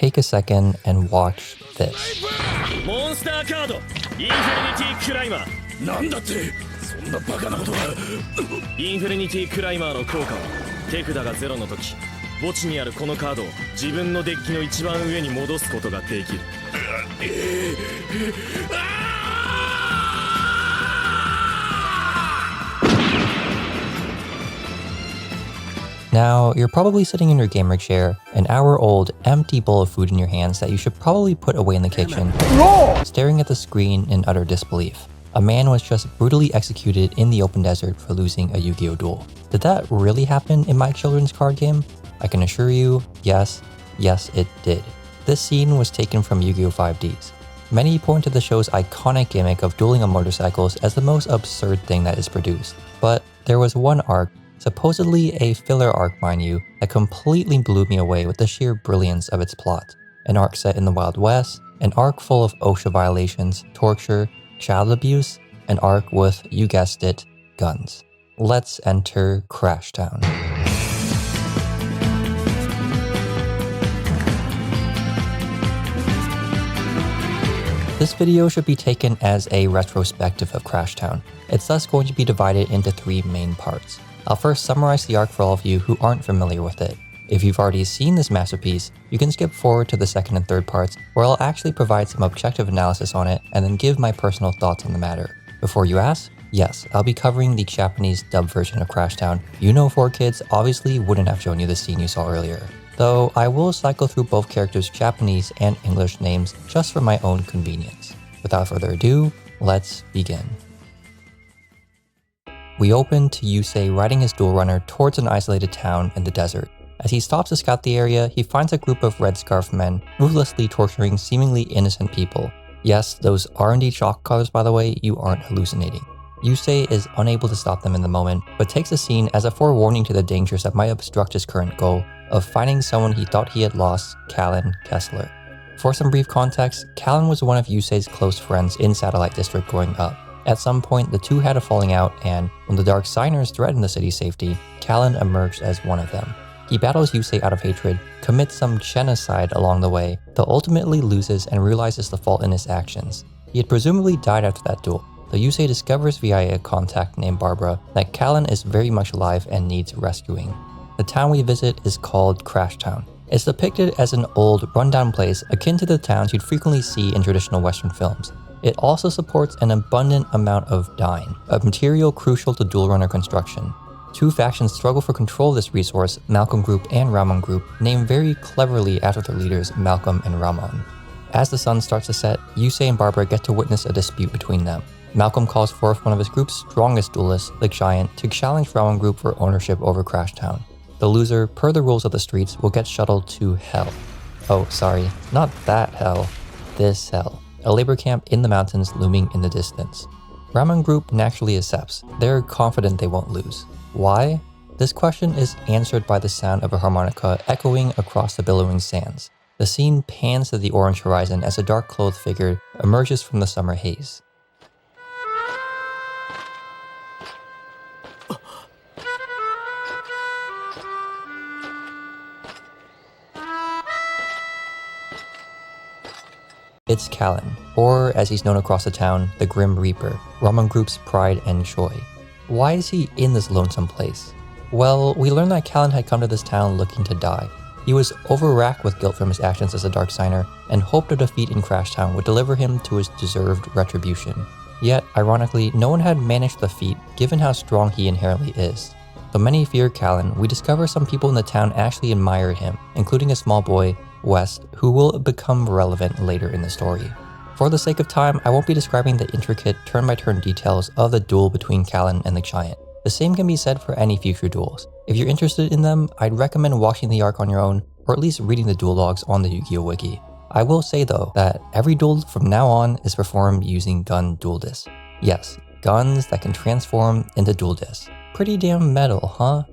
take a second and watch this. モンスターカードインフィニティクライマーなんだってそんなバカなことがインフィニティクライマーの効果は手札がゼロの時墓地にあるこのカードを自分のデッキの一番上に戻すことができる。Now, you're probably sitting in your gamer chair, an hour-old, empty bowl of food in your hands that you should probably put away in the kitchen, staring at the screen in utter disbelief. A man was just brutally executed in the open desert for losing a Yu-Gi-Oh duel. Did that really happen in my children's card game? I can assure you, yes, it did. This scene was taken from Yu-Gi-Oh 5D's. Many point to the show's iconic gimmick of dueling on motorcycles as the most absurd thing that is produced. But there was one arc, supposedly a filler arc mind you, that completely blew me away with the sheer brilliance of its plot. An arc set in the Wild West, an arc full of OSHA violations, torture, child abuse, an arc with, you guessed it, guns. Let's enter Crashtown. This video should be taken as a retrospective of Crashtown. It's thus going to be divided into 3 main parts. I'll first summarize the arc for all of you who aren't familiar with it. If you've already seen this masterpiece, you can skip forward to the second and third parts where I'll actually provide some objective analysis on it and then give my personal thoughts on the matter. Before you ask, yes, I'll be covering the Japanese dub version of Crashtown. You know 4Kids obviously wouldn't have shown you the scene you saw earlier. Though I will cycle through both characters' Japanese and English names just for my own convenience. Without further ado, let's begin. We open to Yusei riding his dual runner towards an isolated town in the desert. As he stops to scout the area, he finds a group of red scarf men ruthlessly torturing seemingly innocent people. Yes, those are indeed shock collars, by the way, you aren't hallucinating. Yusei is unable to stop them in the moment, but takes the scene as a forewarning to the dangers that might obstruct his current goal of finding someone he thought he had lost, Callan Kessler. For some brief context, Callan was one of Yusei's close friends in Satellite District growing up. At some point, the two had a falling out, and when the Dark Signers threatened the city's safety, Callan emerged as one of them. He battles Yusei out of hatred, commits some genocide along the way, though ultimately loses and realizes the fault in his actions. He had presumably died after that duel, though Yusei discovers via a contact named Barbara that Callan is very much alive and needs rescuing. The town we visit is called Crashtown. It's depicted as an old, rundown place akin to the towns you'd frequently see in traditional Western films. It also supports an abundant amount of dyne, a material crucial to dual runner construction. 2 factions struggle for control of this resource, Malcolm Group and Ramon Group, named very cleverly after their leaders Malcolm and Ramon. As the sun starts to set, Yusei and Barbara get to witness a dispute between them. Malcolm calls forth one of his group's strongest duelists, the Giant, to challenge Ramon Group for ownership over Crashtown. The loser, per the rules of the streets, will get shuttled to hell. Oh, sorry, not that hell, this hell. A labor camp in the mountains looming in the distance. Ramon Group naturally accepts. They're confident they won't lose. Why? This question is answered by the sound of a harmonica echoing across the billowing sands. The scene pans to the orange horizon as a dark-clothed figure emerges from the summer haze. It's Callan, or as he's known across the town, the Grim Reaper, Ramon Group's pride and joy. Why is he in this lonesome place? Well, we learn that Callan had come to this town looking to die. He was overwrought with guilt from his actions as a Dark Signer, and hoped a defeat in Crashtown would deliver him to his deserved retribution. Yet, ironically, no one had managed the feat given how strong he inherently is. Though many fear Callan, we discover some people in the town actually admire him, including a small boy, West, who will become relevant later in the story. For the sake of time, I won't be describing the intricate turn-by-turn details of the duel between Callan and the Giant. The same can be said for any future duels. If you're interested in them, I'd recommend watching the arc on your own, or at least reading the duel logs on the Yu-Gi-Oh wiki. I will say though, that every duel from now on is performed using gun dual discs. Yes, guns that can transform into dual discs. Pretty damn metal, huh?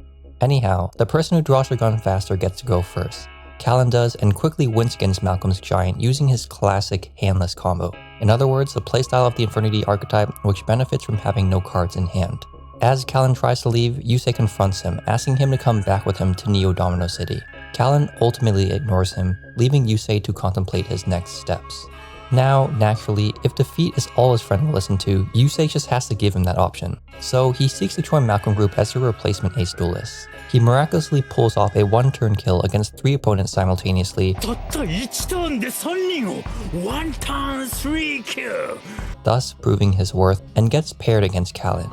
Anyhow, the person who draws their gun faster gets to go first. Callan does, and quickly wins against Malcolm's Giant using his classic handless combo. In other words, the playstyle of the Infernity archetype, which benefits from having no cards in hand. As Callan tries to leave, Yusei confronts him, asking him to come back with him to Neo Domino City. Callan ultimately ignores him, leaving Yusei to contemplate his next steps. Now, naturally, if defeat is all his friend will listen to, Yusei just has to give him that option. So he seeks to join Malcolm Group as a replacement ace duelist. He miraculously pulls off a one-turn kill against 3 opponents simultaneously, thus proving his worth, and gets paired against Callan.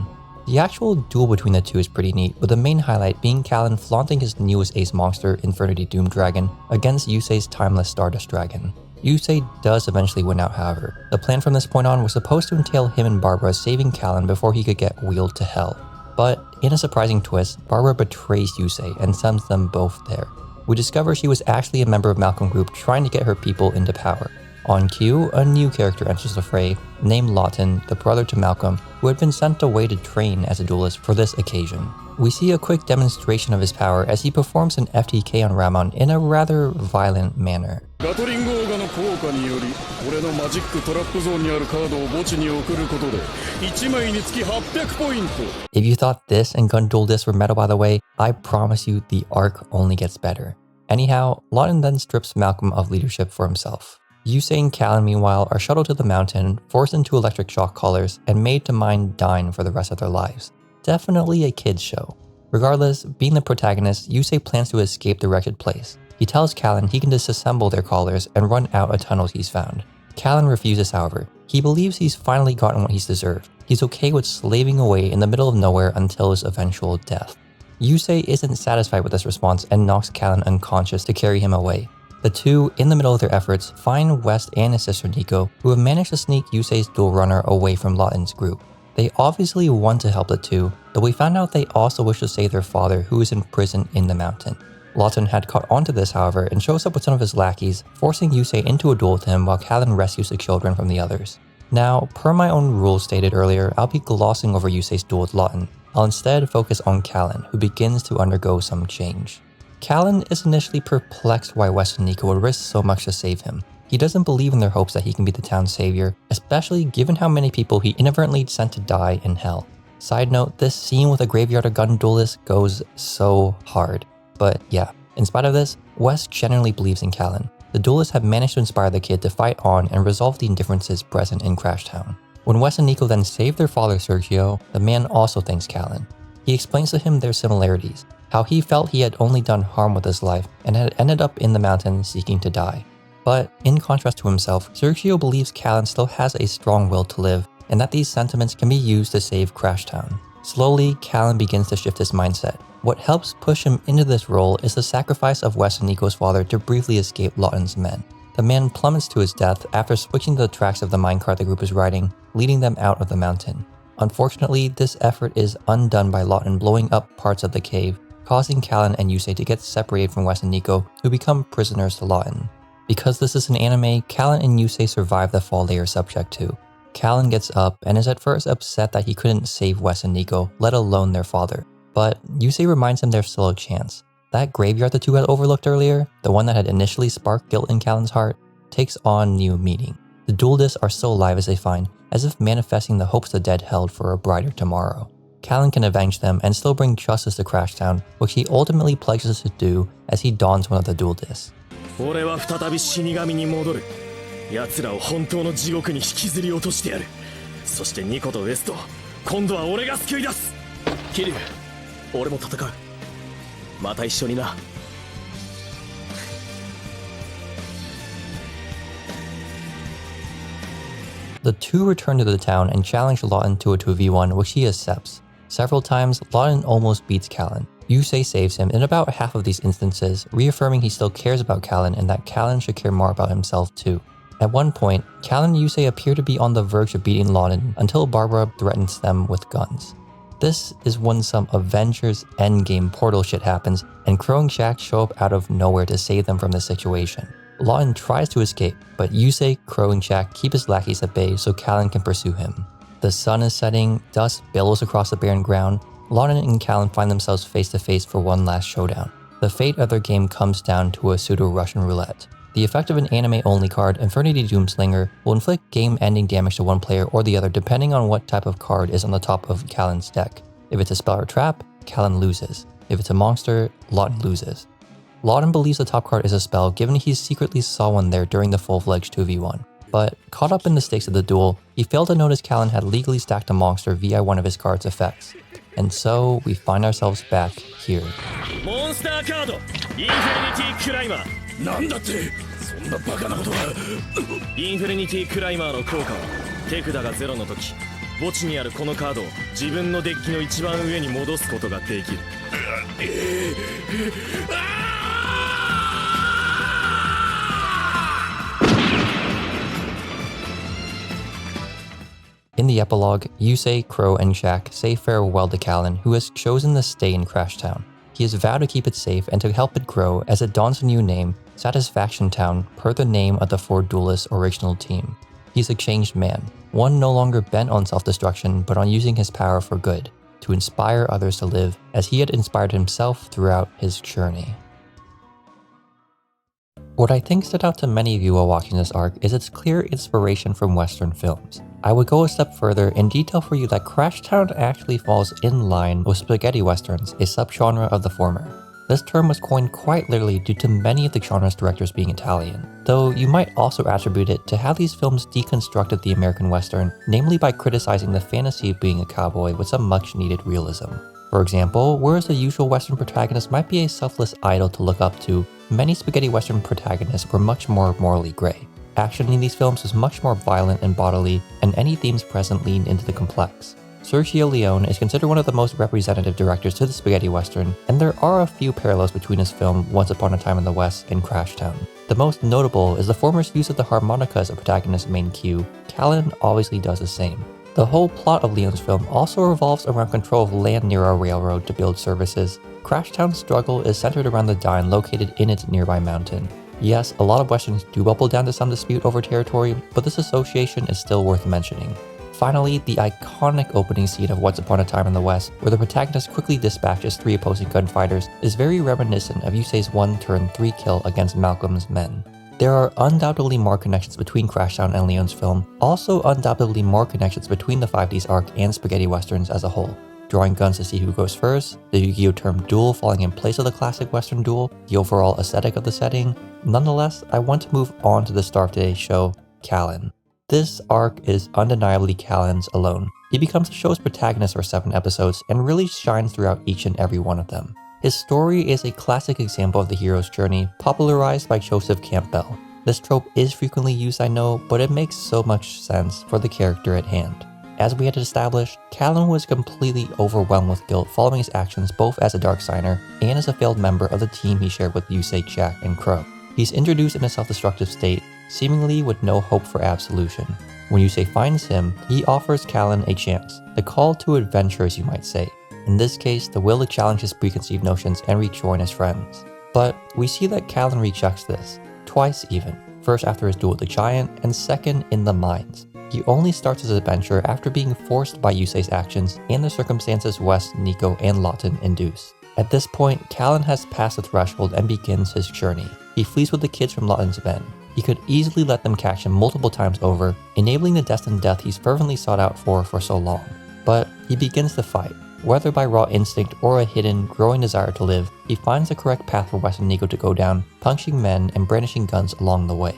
The actual duel between the two is pretty neat, with the main highlight being Callan flaunting his newest ace monster, Infernity Doom Dragon, against Yusei's Timeless Stardust Dragon. Yusei does eventually win out, however. The plan from this point on was supposed to entail him and Barbara saving Callan before he could get wheeled to hell. But in a surprising twist, Barbara betrays Yusei and sends them both there. We discover she was actually a member of Malcolm Group trying to get her people into power. On cue, a new character enters the fray, named Lawton, the brother to Malcolm, who had been sent away to train as a duelist for this occasion. We see a quick demonstration of his power as he performs an FTK on Ramon in a rather violent manner. If you thought this and Gun Duel Disc were meta, by the way, I promise you the arc only gets better. Anyhow, Lawton then strips Malcolm of leadership for himself. Yusei and Callan, meanwhile, are shuttled to the mountain, forced into electric shock collars, and made to mine Dine for the rest of their lives. Definitely a kid's show. Regardless, being the protagonist, Yusei plans to escape the wrecked place. He tells Callan he can disassemble their collars and run out a tunnel he's found. Callan refuses, however. He believes he's finally gotten what he's deserved. He's okay with slaving away in the middle of nowhere until his eventual death. Yusei isn't satisfied with this response and knocks Callan unconscious to carry him away. The two, in the middle of their efforts, find West and his sister Nico, who have managed to sneak Yusei's duel runner away from Lawton's group. They obviously want to help the two, though we found out they also wish to save their father, who is in prison in the mountain. Lawton had caught onto this, however, and shows up with some of his lackeys, forcing Yusei into a duel with him while Callan rescues the children from the others. Now, per my own rules stated earlier, I'll be glossing over Yusei's duel with Lawton. I'll instead focus on Callan, who begins to undergo some change. Callan is initially perplexed why West and Nico would risk so much to save him. He doesn't believe in their hopes that he can be the town's savior, especially given how many people he inadvertently sent to die in hell. Side note, this scene with a graveyard of gun duelists goes so hard. But yeah, in spite of this, West genuinely believes in Callan. The duelists have managed to inspire the kid to fight on and resolve the indifferences present in Crash Town. When West and Nico then save their father Sergio, the man also thanks Callan. He explains to him their similarities, how he felt he had only done harm with his life and had ended up in the mountain seeking to die. But in contrast to himself, Sergio believes Callan still has a strong will to live and that these sentiments can be used to save Crash Town. Slowly, Callan begins to shift his mindset. What helps push him into this role is the sacrifice of Wes and Nico's father to briefly escape Lawton's men. The man plummets to his death after switching the tracks of the minecart the group is riding, leading them out of the mountain. Unfortunately, this effort is undone by Lawton blowing up parts of the cave, causing Callan and Yusei to get separated from Wes and Nico, who become prisoners to Lawton. Because this is an anime, Callan and Yusei survive the fall they are subject to. Callan gets up and is at first upset that he couldn't save Wes and Nico, let alone their father. But Yusei reminds him there's still a chance. That graveyard the two had overlooked earlier, the one that had initially sparked guilt in Callan's heart, takes on new meaning. The duel discs are still alive as they find, as if manifesting the hopes the dead held for a brighter tomorrow. Callan can avenge them and still bring justice to Crash Town, which he ultimately pledges to do as he dons one of the duel discs. 俺は再び死神に戻る。奴らを本当の地獄に引きずり落としてやる。そしてニコとウエスト、今度は俺が救い出す。キリュウ、俺も戦う。また一緒にな。The two return to the town and challenge Lawton to a 2v1, which he accepts. Several times, Lawton almost beats Callan. Yusei saves him in about half of these instances, reaffirming he still cares about Callan and that Callan should care more about himself too. At one point, Callan and Yusei appear to be on the verge of beating Lawton until Barbara threatens them with guns. This is when some Avengers Endgame portal shit happens and Crow and Shaq show up out of nowhere to save them from the situation. Lawton tries to escape, but Yusei, Crow, and Shaq keep his lackeys at bay so Callan can pursue him. The sun is setting, dust billows across the barren ground. Lawton and Callan find themselves face to face for one last showdown. The fate of their game comes down to a pseudo-Russian roulette. The effect of an anime-only card, Infernity Doomslinger, will inflict game-ending damage to one player or the other depending on what type of card is on the top of Callan's deck. If it's a spell or trap, Callan loses. If it's a monster, Lawton loses. Lawton believes the top card is a spell given he secretly saw one there during the full-fledged 2v1. But caught up in the stakes of the duel, he failed to notice Callan had legally stacked a monster via one of his card's effects. And so we find ourselves back here. Monster card, Infinity Climber. なんだって、そんなバカなことは。インフィニティクライマーの効果は手札が0の時、墓地にあるこのカードを自分のデッキの一番上に戻すことができる。In the epilogue, Yusei, Crow, and Shaq say farewell to Callan, who has chosen to stay in Crash Town. He has vowed to keep it safe and to help it grow as it dons a new name, Satisfaction Town, per the name of the 4 Duelists' original team. He's a changed man, one no longer bent on self-destruction but on using his power for good, to inspire others to live as he had inspired himself throughout his journey. What I think stood out to many of you while watching this arc is its clear inspiration from Western films. I would go a step further and detail for you that Crash Town actually falls in line with spaghetti westerns, a subgenre of the former. This term was coined quite literally due to many of the genre's directors being Italian, though you might also attribute it to how these films deconstructed the American Western, namely by criticizing the fantasy of being a cowboy with some much-needed realism. For example, whereas the usual Western protagonist might be a selfless idol to look up to, many spaghetti Western protagonists were much more morally gray. Action in these films was much more violent and bodily, and any themes present leaned into the complex. Sergio Leone is considered one of the most representative directors to the spaghetti Western, and there are a few parallels between his film Once Upon a Time in the West and Crash Town. The most notable is the former's use of the harmonica as a protagonist's main cue. Callan obviously does the same. The whole plot of Leone's film also revolves around control of land near a railroad to build services. Crash Town's struggle is centered around the dine located in its nearby mountain. Yes, a lot of westerns do bubble down to some dispute over territory, but this association is still worth mentioning. Finally, the iconic opening scene of Once Upon a Time in the West, where the protagonist quickly dispatches 3 opposing gunfighters, is very reminiscent of Yusei's 1-turn-3 kill against Malcolm's men. There are undoubtedly more connections between Crash Town and Leone's film, also undoubtedly more connections between the 5D's arc and spaghetti westerns as a whole. Drawing guns to see who goes first, the Yu-Gi-Oh term duel falling in place of the classic western duel, the overall aesthetic of the setting. Nonetheless, I want to move on to the star of today's show, Callan. This arc is undeniably Callan's alone. He becomes the show's protagonist for 7 episodes and really shines throughout each and every one of them. His story is a classic example of the hero's journey, popularized by Joseph Campbell. This trope is frequently used, I know, but it makes so much sense for the character at hand. As we had established, Callan was completely overwhelmed with guilt following his actions both as a dark signer and as a failed member of the team he shared with Yusei, Shaq, and Crow. He's introduced in a self-destructive state, seemingly with no hope for absolution. When Yusei finds him, he offers Callan a chance, the call to adventure as you might say. In this case, the will to challenge his preconceived notions and rejoin his friends. But we see that Callan rejects this, twice even, first after his duel with the giant, and second in the mines. He only starts his adventure after being forced by Yusei's actions and the circumstances Wes, Nico, and Lawton induce. At this point, Callan has passed the threshold and begins his journey. He flees with the kids from Lawton's men. He could easily let them catch him multiple times over, enabling the destined death he's fervently sought out for so long. But he begins to fight. Whether by raw instinct or a hidden, growing desire to live, he finds the correct path for Wes and Nico to go down, punching men and brandishing guns along the way.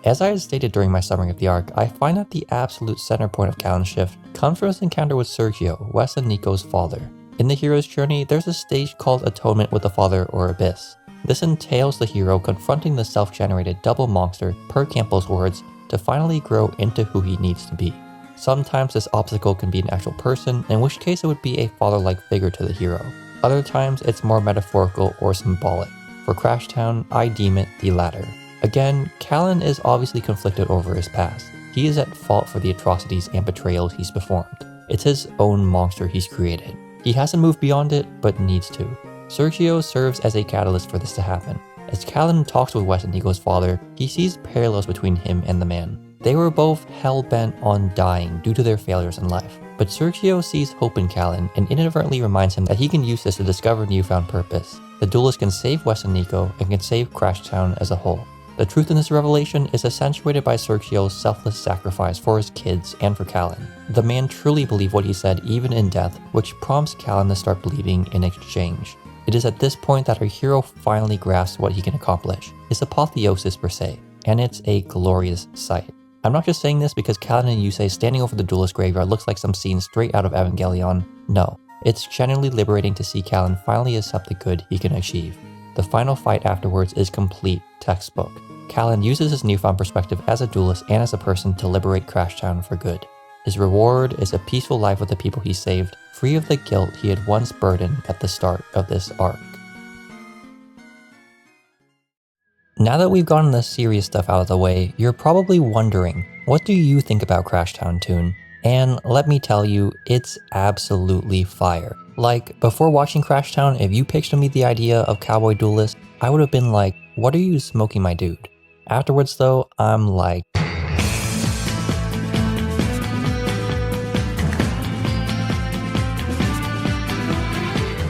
As I had stated during my summary of the arc, I find that the absolute center point of Callan's shift comes from his encounter with Sergio, Wes and Nico's father. In the hero's journey, there's a stage called Atonement with the Father or Abyss. This entails the hero confronting the self-generated double monster, per Campbell's words, to finally grow into who he needs to be. Sometimes this obstacle can be an actual person, in which case it would be a father-like figure to the hero. Other times it's more metaphorical or symbolic. For Crash Town, I deem it the latter. Again, Callan is obviously conflicted over his past. He is at fault for the atrocities and betrayals he's performed. It's his own monster he's created. He hasn't moved beyond it, but needs to. Sergio serves as a catalyst for this to happen. As Callan talks with Wes and Nico's father, he sees parallels between him and the man. They were both hell-bent on dying due to their failures in life. But Sergio sees hope in Callan and inadvertently reminds him that he can use this to discover newfound purpose. The duelist can save Wes and Nico and can save Crash Town as a whole. The truth in this revelation is accentuated by Sergio's selfless sacrifice for his kids and for Callan. The man truly believed what he said even in death, which prompts Callan to start believing in exchange. It is at this point that our hero finally grasps what he can accomplish, his apotheosis per se, and it's a glorious sight. I'm not just saying this because Callan and Yusei standing over the duelist graveyard looks like some scene straight out of Evangelion. No, it's genuinely liberating to see Callan finally accept the good he can achieve. The final fight afterwards is complete textbook. Callan uses his newfound perspective as a duelist and as a person to liberate Crashtown for good. His reward is a peaceful life with the people he saved, free of the guilt he had once burdened at the start of this arc. Now that we've gotten the serious stuff out of the way, you're probably wondering, what do you think about Crashtown Toon? And let me tell you, it's absolutely fire. Like, before watching Crashtown, if you pitched me the idea of Cowboy Duelist, I would have been like, what are you smoking, my dude? Afterwards though, I'm like,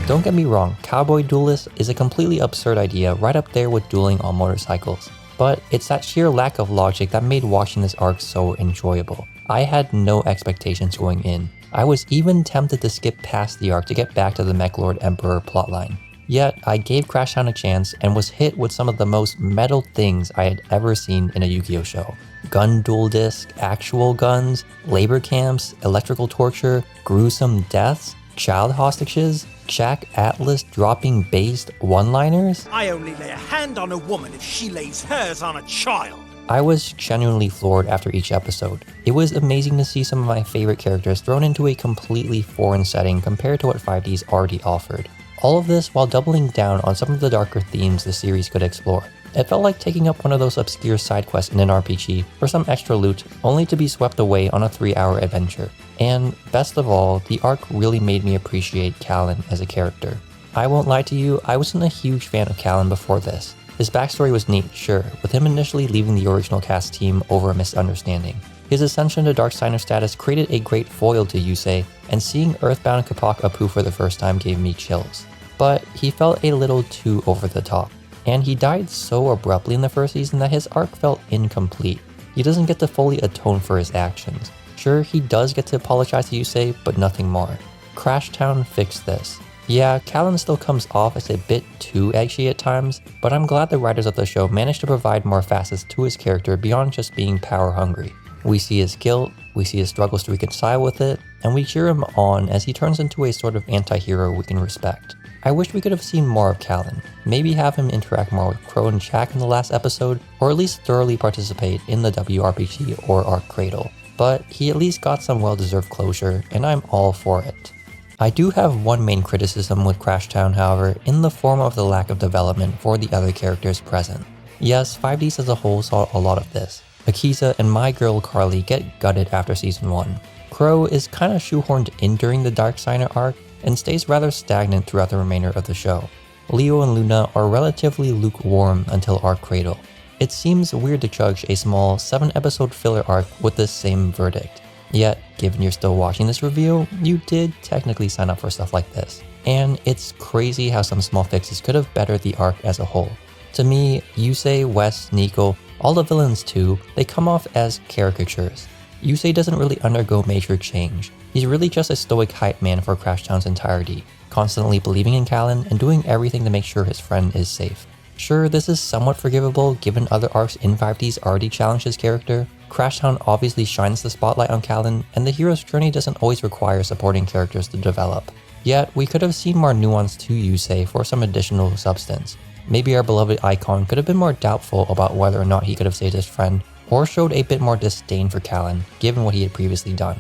don't get me wrong, Cowboy Duelist is a completely absurd idea right up there with dueling on motorcycles. But it's that sheer lack of logic that made watching this arc so enjoyable. I had no expectations going in. I was even tempted to skip past the arc to get back to the Mechlord Emperor plotline. Yet, I gave Crashtown a chance and was hit with some of the most metal things I had ever seen in a Yu-Gi-Oh show. Gun duel disc, actual guns, labor camps, electrical torture, gruesome deaths, child hostages, Jack Atlas dropping based one-liners. I only lay a hand on a woman if she lays hers on a child. I was genuinely floored after each episode. It was amazing to see some of my favorite characters thrown into a completely foreign setting compared to what 5D's already offered. All of this while doubling down on some of the darker themes the series could explore. It felt like taking up one of those obscure side quests in an RPG for some extra loot, only to be swept away on a 3-hour adventure. And best of all, the arc really made me appreciate Callan as a character. I won't lie to you, I wasn't a huge fan of Callan before this. His backstory was neat, sure, with him initially leaving the original cast team over a misunderstanding. His ascension to Dark Signer status created a great foil to Yusei, and seeing Earthbound Capac Apu for the first time gave me chills. But he felt a little too over the top. And he died so abruptly in the first season that his arc felt incomplete. He doesn't get to fully atone for his actions. Sure, he does get to apologize to Yusei, but nothing more. Crashtown fixed this. Yeah, Callan still comes off as a bit too edgy at times, but I'm glad the writers of the show managed to provide more facets to his character beyond just being power hungry. We see his guilt, we see his struggles to reconcile with it, and we cheer him on as he turns into a sort of anti-hero we can respect. I wish we could have seen more of Callan, maybe have him interact more with Crow and Jack in the last episode, or at least thoroughly participate in the WRPG or Arc Cradle. But he at least got some well-deserved closure, and I'm all for it. I do have one main criticism with Crashtown, however, in the form of the lack of development for the other characters present. Yes, 5D's as a whole saw a lot of this. Akiza and my girl Carly get gutted after season 1. Crow is kinda shoehorned in during the Dark Signer arc, and stays rather stagnant throughout the remainder of the show. Leo and Luna are relatively lukewarm until Arc Cradle. It seems weird to judge a small 7-episode filler arc with the same verdict. Yet, given you're still watching this review, you did technically sign up for stuff like this. And it's crazy how some small fixes could have bettered the arc as a whole. To me, Yusei, Wes, Nico, all the villains too, they come off as caricatures. Yusei doesn't really undergo major change. He's really just a stoic hype man for Crashtown's entirety, constantly believing in Callan and doing everything to make sure his friend is safe. Sure, this is somewhat forgivable given other arcs in 5D's already challenged his character. Crashtown obviously shines the spotlight on Callan, and the hero's journey doesn't always require supporting characters to develop. Yet, we could have seen more nuance to Yusei for some additional substance. Maybe our beloved icon could have been more doubtful about whether or not he could have saved his friend, or showed a bit more disdain for Callan, given what he had previously done.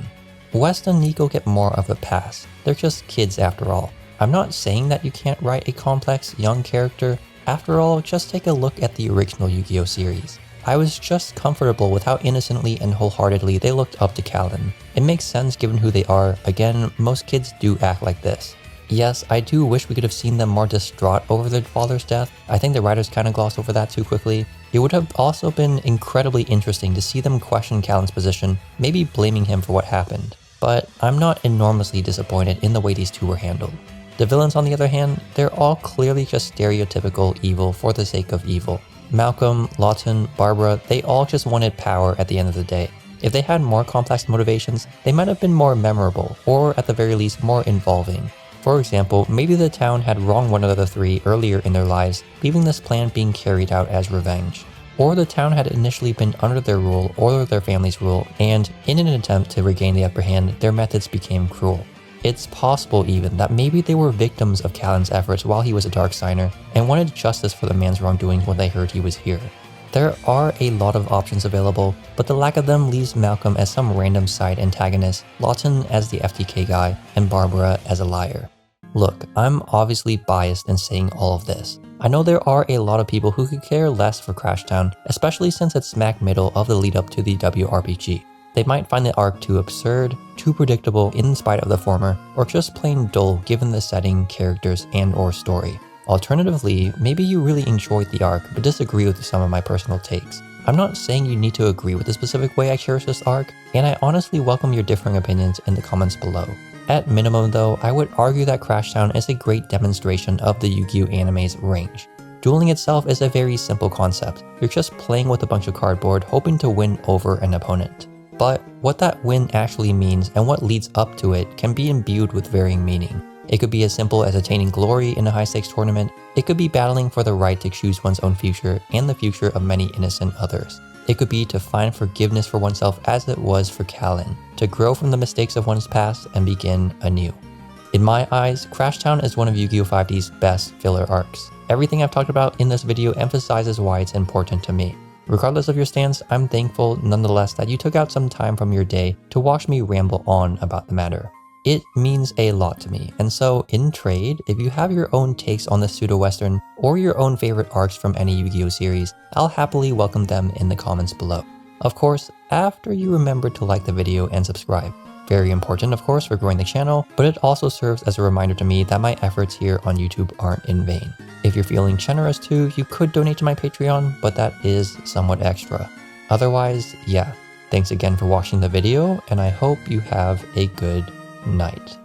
West and Nico get more of a pass. They're just kids after all. I'm not saying that you can't write a complex, young character. After all, just take a look at the original Yu-Gi-Oh series. I was just comfortable with how innocently and wholeheartedly they looked up to Callan. It makes sense given who they are. Again, most kids do act like this. Yes, I do wish we could have seen them more distraught over their father's death. I think the writers kind of glossed over that too quickly. It would have also been incredibly interesting to see them question Callan's position, maybe blaming him for what happened. But I'm not enormously disappointed in the way these two were handled. The villains, on the other hand, they're all clearly just stereotypical evil for the sake of evil. Malcolm, Lawton, Barbara, they all just wanted power at the end of the day. If they had more complex motivations, they might have been more memorable, or at the very least more involving. For example, maybe the town had wronged one of the three earlier in their lives, leaving this plan being carried out as revenge. Or the town had initially been under their rule or their family's rule, and in an attempt to regain the upper hand, their methods became cruel. It's possible even that maybe they were victims of Callan's efforts while he was a Dark Signer and wanted justice for the man's wrongdoing when they heard he was here. There are a lot of options available, but the lack of them leaves Malcolm as some random side antagonist, Lawton as the FTK guy, and Barbara as a liar. Look, I'm obviously biased in saying all of this. I know there are a lot of people who could care less for Crashtown, especially since it's smack middle of the lead up to the WRPG. They might find the arc too absurd, too predictable in spite of the former, or just plain dull given the setting, characters, and/or story. Alternatively, maybe you really enjoyed the arc but disagree with some of my personal takes. I'm not saying you need to agree with the specific way I cherish this arc, and I honestly welcome your differing opinions in the comments below. At minimum though, I would argue that Crashtown is a great demonstration of the Yu-Gi-Oh anime's range. Dueling itself is a very simple concept. You're just playing with a bunch of cardboard hoping to win over an opponent. But what that win actually means and what leads up to it can be imbued with varying meaning. It could be as simple as attaining glory in a high-stakes tournament. It could be battling for the right to choose one's own future and the future of many innocent others. It could be to find forgiveness for oneself as it was for Callan, to grow from the mistakes of one's past and begin anew. In my eyes, Crashtown is one of Yu-Gi-Oh! 5D's best filler arcs. Everything I've talked about in this video emphasizes why it's important to me. Regardless of your stance, I'm thankful nonetheless that you took out some time from your day to watch me ramble on about the matter. It means a lot to me, and so in trade, if you have your own takes on the pseudo-western or your own favorite arcs from any Yu-Gi-Oh! Series, I'll happily welcome them in the comments below. Of course, after you remember to like the video and subscribe. Very important, of course, for growing the channel, but it also serves as a reminder to me that my efforts here on YouTube aren't in vain. If you're feeling generous too, you could donate to my Patreon, but that is somewhat extra. Otherwise, yeah, thanks again for watching the video, and I hope you have a good night.